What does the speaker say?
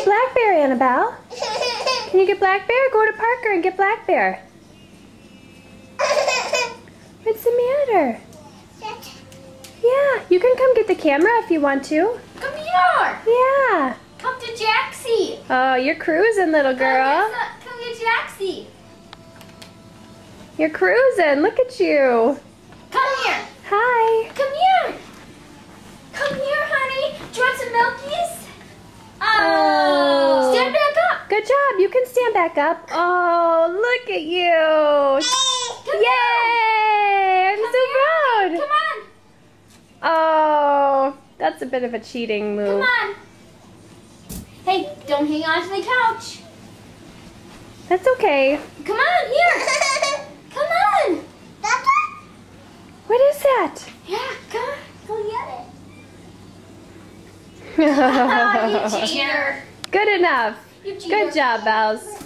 get Black Bear, Annabelle? Can you get Black Bear? Go to Parker and get Black Bear. What's the matter? Yeah, you can come get the camera if you want to. Come here. Yeah. Come to Jaxie. Oh, you're cruising, little girl. Come get Jaxie. You're cruising. Look at you. Come here. Hi. Come here. Come here, honey. Do you want some milkies? Oh. Stand back up. Good job. You can stand back up. Oh, look at you. Yay! I'm so proud. Come on. Oh, that's a bit of a cheating move. Come on. Hey, don't hang on to the couch. That's okay. Come on, here. Come on. What is that? Yeah, come on. Go get it. You cheater. Good enough. You cheater. Good job, Bells.